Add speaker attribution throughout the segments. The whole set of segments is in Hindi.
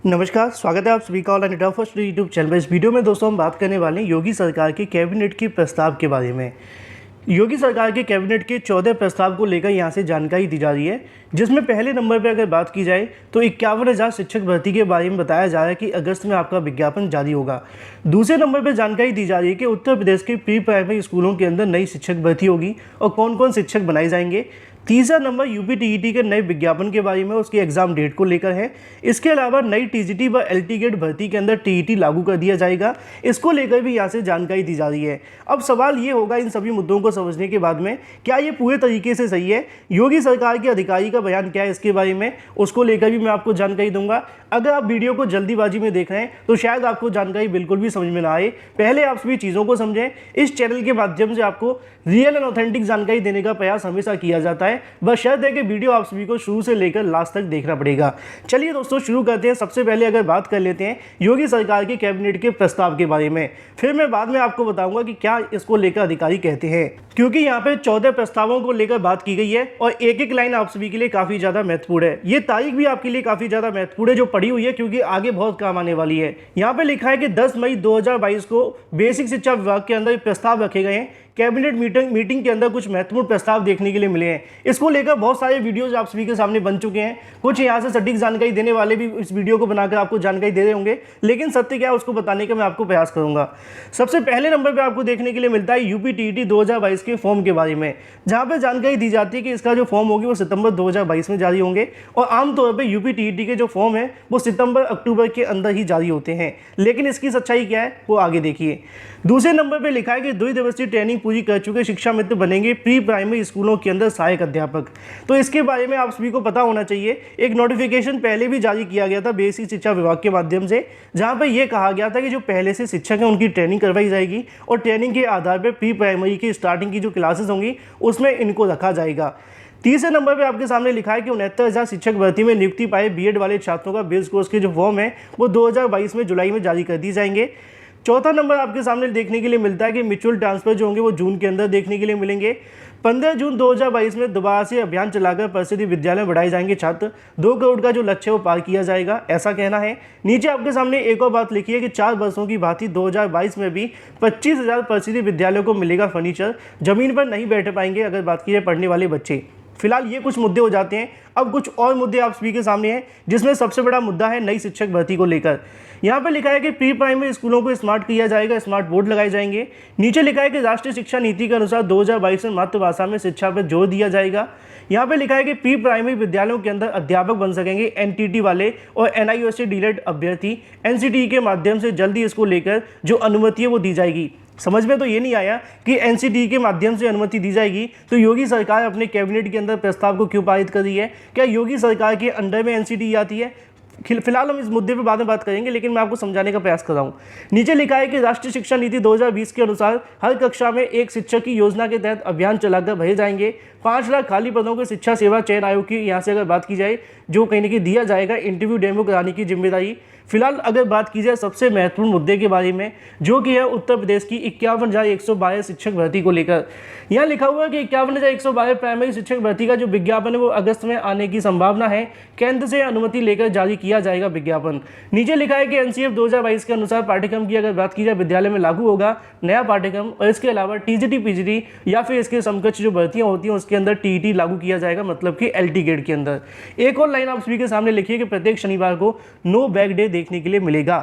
Speaker 1: नमस्कार, स्वागत है आप सभी का online India first YouTube channel में। इस वीडियो में दोस्तों हम बात करने वाले हैं योगी सरकार के कैबिनेट के प्रस्ताव के बारे में। योगी सरकार के कैबिनेट के 14 प्रस्ताव को लेकर यहां से जानकारी दी जा रही है, जिसमें पहले नंबर पर अगर बात की जाए तो 51,000 शिक्षक भर्ती के बारे में बताया जा रहा है कि अगस्त में आपका विज्ञापन जारी होगा। दूसरे नंबर पर जानकारी दी जा रही है कि उत्तर प्रदेश के प्री प्राइमरी स्कूलों के अंदर नई शिक्षक भर्ती होगी और कौन कौन शिक्षक बनाए जाएंगे। तीसरा नंबर यूपी टीईटी के नए विज्ञापन के बारे में, उसके एग्जाम डेट को लेकर है। इसके अलावा नई टीजीटी व एलटी गेट भर्ती के अंदर टीईटी लागू कर दिया जाएगा, इसको लेकर भी यहाँ से जानकारी दी जा रही है। अब सवाल ये होगा इन सभी मुद्दों को समझने के बाद में, क्या ये पूरे तरीके से सही है? योगी सरकार के अधिकारी का बयान क्या है इसके बारे में, उसको लेकर भी मैं आपको जानकारी दूंगा। अगर आप वीडियो को जल्दीबाजी में देख रहे हैं तो शायद आपको जानकारी बिल्कुल भी समझ में ना आए। पहले आप सभी चीज़ों को समझें। इस चैनल के माध्यम से आपको रियल एंड ऑथेंटिक जानकारी देने का प्रयास हमेशा किया जाता है, बस शर्त है कि वीडियो आप सभी को शुरू से लेकर लास्ट तक देखना पड़ेगा। चलिए दोस्तों शुरू करते हैं। सबसे पहले अगर बात कर लेते हैं योगी सरकार के कैबिनेट के प्रस्ताव के बारे में, फिर मैं बाद में आपको बताऊंगा कि क्या इसको लेकर अधिकारी कहते हैं, क्योंकि यहाँ पे 14 प्रस्तावों को लेकर बात की गई है और एक एक लाइन आप सभी के लिए काफी ज्यादा महत्वपूर्ण है। ये तारीख भी आपके लिए काफी ज्यादा महत्वपूर्ण है जो पड़ी हुई है, क्योंकि आगे बहुत काम आने वाली है। यहाँ पे लिखा है कि 10 मई 2022 को बेसिक शिक्षा विभाग के अंदर प्रस्ताव रखे गए हैं। कैबिनेट मीटिंग के अंदर कुछ महत्वपूर्ण प्रस्ताव देखने के लिए मिले हैं। इसको लेकर बहुत सारे वीडियोज आप सभी के सामने बन चुके हैं। कुछ यहाँ से सटीक जानकारी देने वाले भी इस वीडियो को बनाकर आपको जानकारी दे रहे होंगे, लेकिन सत्य क्या है उसको बताने का मैं आपको प्रयास करूंगा। सबसे पहले नंबर पर आपको देखने के लिए मिलता है यूपी टीईटी 2022 के फॉर्म के बारे में, जहाँ पर जानकारी दी जाती है कि इसका जो फॉर्म होगी वो सितंबर 2022 में जारी होंगे और आमतौर पर यूपी टीईटी के जो फॉर्म है वो सितंबर अक्टूबर के अंदर ही जारी होते हैं। लेकिन इसकी सच्चाई क्या है वो आगे देखिए। दूसरे नंबर पर लिखा है कि 2 दिवसीय ट्रेनिंग पूरी कर चुके शिक्षा मित्र बनेंगे प्री प्राइमरी स्कूलों के अंदर सहायक अध्यापक। तो इसके बारे में आप सभी को पता होना चाहिए। एक नोटिफिकेशन पहले भी जारी किया गया था बेसिक शिक्षा विभाग के माध्यम से, जहां पर यह कहा गया था कि जो पहले से शिक्षक हैं उनकी ट्रेनिंग करवाई जाएगी और ट्रेनिंग के आधार पर प्री प्राइमरी की स्टार्टिंग की जो क्लासेस होंगी उसमें इनको रखा जाएगा। तीसरे नंबर पे आपके सामने लिखा है कि 69,000 शिक्षक भर्ती में नियुक्ति पाए बीएड वाले छात्रों का बेस कोर्स के जो फॉर्म है वो 2022 में जुलाई में जारी कर दी जाएंगे। चौथा नंबर आपके सामने देखने के लिए मिलता है कि म्यूचुअल ट्रांसफर जो होंगे वो जून के अंदर देखने के लिए मिलेंगे। 15 जून 2022 में दोबारा से अभियान चलाकर परिषदीय विद्यालय में बढ़ाए जाएंगे छात्र। 2 करोड़ का जो लक्ष्य है वो पार किया जाएगा, ऐसा कहना है। नीचे आपके सामने एक और बात लिखी है कि 4 वर्षों की भांति 2022 में भी 25,000 परिषदीय विद्यालयों को मिलेगा फर्नीचर। जमीन पर नहीं बैठ पाएंगे अगर बात की जाए पढ़ने वाले बच्चे। फिलहाल ये कुछ मुद्दे हो जाते हैं। अब कुछ और मुद्दे आप सभी के सामने हैं, जिसमें सबसे बड़ा मुद्दा है नई शिक्षक भर्ती को लेकर। यहाँ पे लिखा है कि प्री प्राइमरी स्कूलों को स्मार्ट किया जाएगा, स्मार्ट बोर्ड लगाए जाएंगे। नीचे लिखा है कि राष्ट्रीय शिक्षा नीति के अनुसार 2022 में मातृभाषा में शिक्षा पर जोर दिया जाएगा। यहाँ पे लिखा है कि प्री प्राइमरी विद्यालयों के अंदर अध्यापक बन सकेंगे एनटीटी वाले और एनआईओएस डीलेड अभ्यर्थी। एनसीटी के माध्यम से जल्दी इसको लेकर जो अनुमति है वो दी जाएगी। समझ में तो ये नहीं आया कि एनसीटी के माध्यम से अनुमति दी जाएगी तो योगी सरकार अपने कैबिनेट के अंदर प्रस्ताव को क्यों पारित कर रही है? क्या योगी सरकार के अंडर में एनसीटी आती है? फिलहाल हम इस मुद्दे पर बाद में बात करेंगे, लेकिन मैं आपको समझाने का प्रयास कर रहा हूँ। नीचे लिखा है कि राष्ट्रीय शिक्षा नीति 2020 के अनुसार हर कक्षा में एक शिक्षक की योजना के तहत अभियान चलाकर भरे जाएंगे 5 लाख खाली पदों के शिक्षा सेवा चयन आयोग की यहाँ से अगर बात की जाए जो कहीं ना कहीं दिया जाएगा इंटरव्यू डेमो कराने की जिम्मेदारी। फिलहाल अगर बात की जाए सबसे महत्वपूर्ण मुद्दे के बारे में, जो कि है उत्तर प्रदेश की 51,112 शिक्षक भर्ती को लेकर, यहाँ लिखा हुआ है कि 51,112 प्राइमरी शिक्षक भर्ती का जो विज्ञापन है वो अगस्त में आने की संभावना है। केंद्र से अनुमति लेकर जारी किया जाएगा विज्ञापन। नीचे लिखा है कि एनसीएफ 2022 के अनुसार पाठ्यक्रम की अगर बात की जाए विद्यालय में लागू होगा नया पाठ्यक्रम, और इसके अलावा टीजीटी पीजीटी या फिर इसके समकक्ष जो भर्तियां होती हैं उसके अंदर टीईटी लागू किया जाएगा, मतलब कि एलटी गेट के अंदर। एक और लाइन आप सभी के सामने लिखी है कि प्रत्येक शनिवार को नो बैग डे देखने के लिए मिलेगा।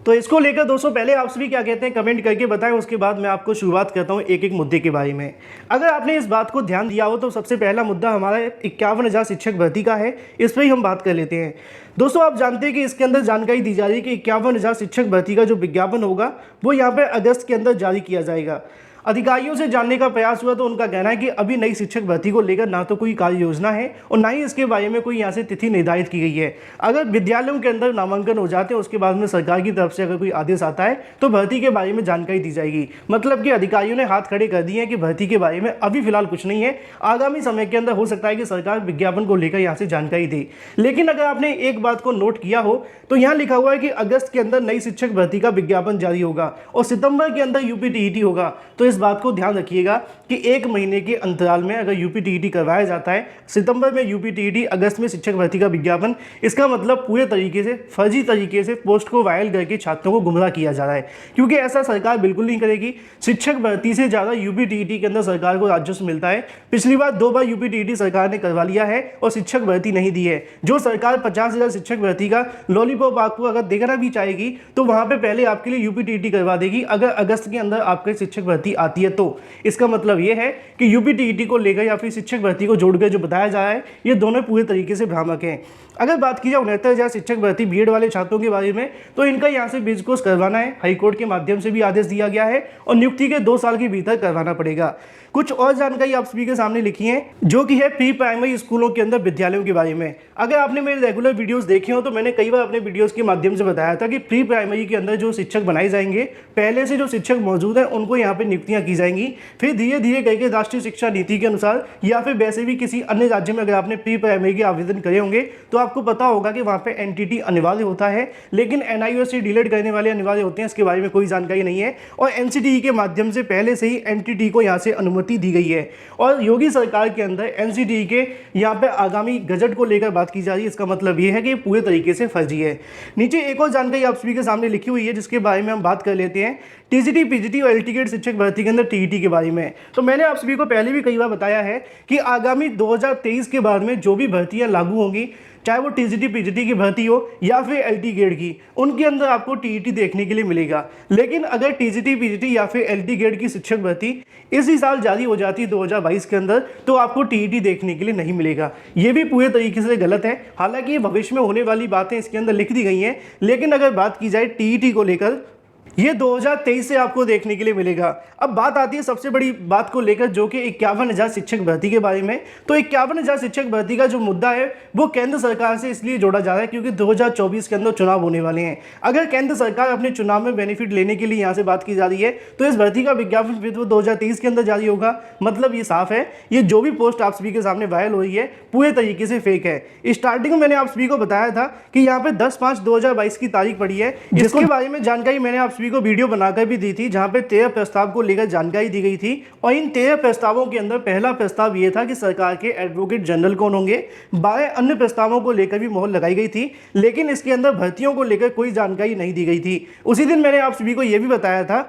Speaker 1: तो इसको लेकर दोस्तों पहले आप सभी क्या कहते हैं कमेंट करके बताएं, उसके बाद मैं आपको शुरुआत करता हूं एक एक मुद्दे के बारे में। अगर आपने इस बात को ध्यान दिया हो तो सबसे पहला मुद्दा हमारा 51,000 शिक्षक भर्ती का है, इस पर ही हम बात कर लेते हैं। दोस्तों आप जानते हैं कि इसके अंदर जानकारी दी जा रही है कि 51,000 शिक्षक भर्ती का जो विज्ञापन होगा वो यहाँ पर अगस्त के अंदर जारी किया जाएगा। अधिकारियों से जानने का प्रयास हुआ तो उनका कहना है कि अभी नई शिक्षक भर्ती को लेकर ना तो कोई कार्य योजना है और ना ही इसके बारे में कोई यहाँ से तिथि निर्धारित की गई है। अगर विद्यालयों के अंदर नामांकन हो जाते हैं उसके बाद में सरकार की तरफ से अगर कोई आदेश आता है तो भर्ती के बारे में जानकारी दी जाएगी। मतलब कि अधिकारियों ने हाथ खड़े कर दिए हैं कि भर्ती के बारे में अभी फिलहाल कुछ नहीं है, आगामी समय के अंदर हो सकता है कि सरकार विज्ञापन को लेकर यहाँ से जानकारी दे। लेकिन अगर आपने एक बात को नोट किया हो तो यहाँ लिखा हुआ है कि अगस्त के अंदर नई शिक्षक भर्ती का विज्ञापन जारी होगा और सितंबर के अंदर यूपी टीईटी होगा। तो इस बात को ध्यान रखिएगा कि 1 महीने के अंतराल में अगर यूपीटीईटी करवाया जाता है, सितंबर में यूपीटीईटी, अगस्त में शिक्षक भर्ती का विज्ञापन, इसका मतलब पूरे तरीके से फर्जी तरीके से पोस्ट को वायरल करके छात्रों को गुमराह किया जा रहा है, क्योंकि ऐसा सरकार बिल्कुल नहीं करेगी। शिक्षक भर्ती से ज़्यादा यूपीटीईटी के अंदर सरकार को राजस्व मिलता है। पिछली बार 2 बार यूपीटीईटी सरकार ने करवा लिया है और शिक्षक भर्ती नहीं दी है। जो सरकार 50,000 शिक्षक भर्ती का लॉलीपॉप आपको अगर देखना भी चाहेगी तो वहां पे पहले आपके लिए यूपीटीईटी करवा देगी, अगर अगस्त के अंदर आपके शिक्षक भर्ती आती है तो। इसका मतलब यह है कि यूपीटीईटी को लेकर या फिर शिक्षक भर्ती को जोड़कर जो बताया जा रहा है, ये दोनों पूरे तरीके से भ्रामक हैं। अगर बात की जाए 69,000 शिक्षक भर्ती बीएड वाले छात्रों के बारे में, तो इनका यहाँ से बीज कोर्स करवाना है। हाईकोर्ट के माध्यम से भी आदेश दिया गया है और नियुक्ति के 2 साल के भीतर करवाना पड़ेगा। कुछ और जानकारी आप सभी के सामने लिखी है, जो कि है प्री प्राइमरी स्कूलों के अंदर विद्यालयों के बारे में। अगर आपने मेरे रेगुलर वीडियोस देखे हो तो मैंने कई बार अपने वीडियोस के माध्यम से बताया था कि प्री प्राइमरी के अंदर जो शिक्षक बनाए जाएंगे, पहले से जो शिक्षक मौजूद हैं उनको यहाँ पे नियुक्तियाँ की जाएंगी। फिर धीरे धीरे करके राष्ट्रीय शिक्षा नीति के अनुसार या फिर वैसे भी किसी अन्य राज्य में अगर आपने प्री प्राइमरी के आवेदन करे होंगे तो आपको पता होगा कि वहाँ पे एनटीटी अनिवार्य होता है, लेकिन एनआईओएस डिलीट करने वाले अनिवार्य होते हैं। इसके बारे में कोई जानकारी नहीं है और एनसीटीई के माध्यम से पहले से ही एनटीटी को यहाँ से अनुमति दी गई है। और योगी सरकार के अंदर एनसीटीई के यहाँ पे आगामी गजट को लेकर बात की जा रही है। इसका मतलब ये है कि पूरे तरीके से फर्जी है। नीचे एक और जानकारी आप सभी के सामने लिखी हुई है, जिसके बारे में हम बात कर लेते हैं। टीजीटी, पीजीटी और एलटी गेट शिक्षक भर्ती के अंदर टीईटी के बारे में। तो मैंने आप सभी को पहले भी कई बार बताया है कि आगामी 2023 के बाद में जो भी भर्तियां लागू होंगी, चाहे वो टीजीटी पीजीटी की भर्ती हो या फिर एलटी गेट की, उनके अंदर आपको टीईटी देखने के लिए मिलेगा। लेकिन अगर टीजीटी पीजीटी या फिर एलटी गेट की शिक्षक भर्ती इसी साल जारी हो जाती 2022 के अंदर, तो आपको टीईटी देखने के लिए नहीं मिलेगा। ये भी पूरे तरीके से गलत है। हालांकि ये भविष्य में होने वाली बातें इसके अंदर लिख दी गई हैं, लेकिन अगर बात की जाए टीईटी को लेकर, ये 2023 से आपको देखने के लिए मिलेगा। अब बात आती है सबसे बड़ी बात को लेकर, जो कि 51,000 शिक्षक भर्ती के बारे में। तो 51,000 शिक्षक भर्ती का जो मुद्दा है वो केंद्र सरकार से इसलिए जोड़ा जा रहा है क्योंकि 2024 के अंदर चुनाव होने वाले हैं। अगर केंद्र सरकार अपने चुनाव में बेनिफिट लेने के लिए यहाँ से बात की जा रही है तो इस भर्ती का विज्ञापन फिर वो 2023 के अंदर जारी होगा। मतलब ये साफ है, ये जो भी पोस्ट आप सभी के सामने वायरल हो रही है पूरे तरीके से फेक है। स्टार्टिंग में मैंने आप सभी को बताया था कि यहाँ पे 10/5/2022 की तारीख पड़ी है, जिसके बारे में जानकारी मैंने आप सभी को वीडियो बनाकर भी दी थी, जहां पे 13 प्रस्ताव को लेकर जानकारी दी गई थी। और इन 13 प्रस्तावों के अंदर पहला प्रस्ताव ये था कि सरकार के एडवोकेट जनरल कौन होंगे। 12 अन्य प्रस्तावों को लेकर भी मोहर लगाई गई थी, लेकिन इसके अंदर भर्तियों को लेकर कोई जानकारी नहीं दी गई थी। उसी दिन मैंने आप सभी को यह भी बताया था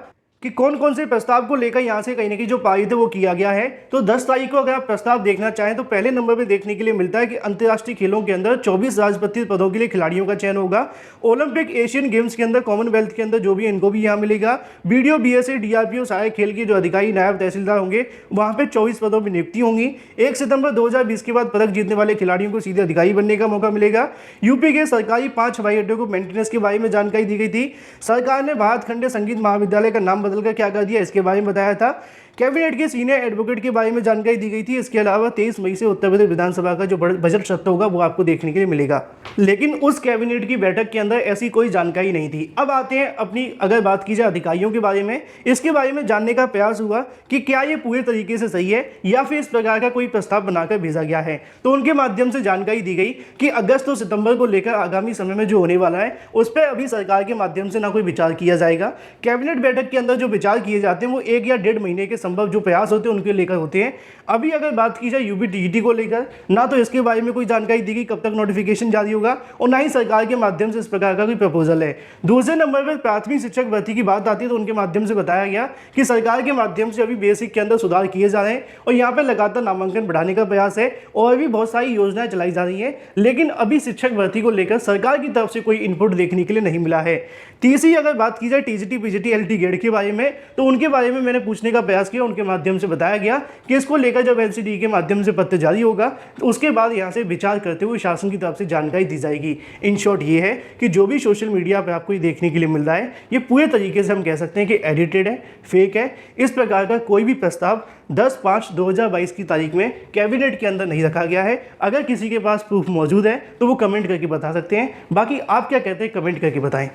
Speaker 1: कि कौन कौन से प्रस्ताव को लेकर यहाँ से कहीं ना कहीं जो पारित है वो किया गया है। तो 10 तारीख को अगर आप प्रस्ताव देखना चाहें तो पहले नंबर पे देखने के लिए मिलता है कि अंतर्राष्ट्रीय खेलों के अंदर 24 राजपत्रित पदों के लिए खिलाड़ियों का चयन होगा। ओलंपिक, एशियन गेम्स के अंदर, कॉमनवेल्थ के अंदर जो भी इनको भी यहाँ मिलेगा। बीडीओ, बीएसए, डीआरपीओ, सहायक खेल के जो अधिकारी, नायब तहसीलदार होंगे, वहाँ पे 24 पदों पर नियुक्ति होंगी। 1 सितंबर 2020 के बाद पदक जीतने वाले खिलाड़ियों को सीधे अधिकारी बनने का मौका मिलेगा। यूपी के सरकारी 5 हवाई अड्डों को मेंटेनेंस के बारे में जानकारी दी गई थी। सरकार ने भारत खंड संगीत महाविद्यालय का नाम बदलकर क्या कर दिया, के बारे में बताया था। कैबिनेट के सीनियर एडवोकेट के बारे में जानकारी दी गई थी। इसके अलावा 23 मई से उत्तर प्रदेश विधानसभा का जो बजट सत्र होगा वो आपको देखने के लिए मिलेगा, लेकिन उस कैबिनेट की बैठक के अंदर ऐसी कोई जानकारी नहीं थी। अब आते हैं अपनी, अगर बात की जाए अधिकारियों के बारे में, इसके बारे में जानने का प्रयास हुआ कि क्या ये पूरे तरीके से सही है या फिर इस प्रकार का कोई प्रस्ताव बनाकर भेजा गया है। तो उनके माध्यम से जानकारी दी गई कि अगस्त और सितंबर को लेकर आगामी समय में जो होने वाला है उस पर अभी सरकार के माध्यम से ना कोई विचार किया जाएगा। कैबिनेट बैठक के अंदर जो विचार किए जाते हैं वो 1 या 1.5 महीने के संभव जो प्रयास होते हैं उनके लेकर होते हैं। अभी अगर बात की जाए यूपीटीईटी को लेकर, ना तो इसके बारे में कोई जानकारी दी गई कब तक नोटिफिकेशन जारी होगा और ना ही सरकार के माध्यम से इस प्रकार का कोई प्रपोजल है। दूसरे नंबर पर प्राथमिक शिक्षक भर्ती की बात आती है तो उनके माध्यम से बताया गया कि सरकार के माध्यम से अभी बेसिक के अंदर सुधार किए जा रहे हैं और यहाँ पर लगातार नामांकन बढ़ाने का प्रयास है और भी बहुत सारी योजनाएं चलाई जा रही हैं, लेकिन अभी शिक्षक भर्ती को लेकर सरकार की तरफ से कोई इनपुट देखने के लिए नहीं मिला है। तीसरी अगर बात की जाए टीजीटी, पीजीटी, एलटी गेट के बारे में, तो उनके बारे में मैंने पूछने का प्रयास किया। उनके माध्यम से बताया गया कि इसको लेकर जब एनसीटीई के माध्यम से पत्र जारी होगा तो उसके बाद यहाँ से विचार करते हुए शासन की तरफ से जानकारी दी जाएगी। इन शॉर्ट ये है कि जो भी सोशल मीडिया पर आपको ये देखने के लिए मिल रहा है ये पूरे तरीके से हम कह सकते हैं कि एडिटेड है, फेक है। इस प्रकार का कोई भी प्रस्ताव 10/5/2022 की तारीख में कैबिनेट के अंदर नहीं रखा गया है। अगर किसी के पास प्रूफ मौजूद है तो वो कमेंट करके बता सकते हैं। बाकी आप क्या कहते हैं, कमेंट करके बताएं।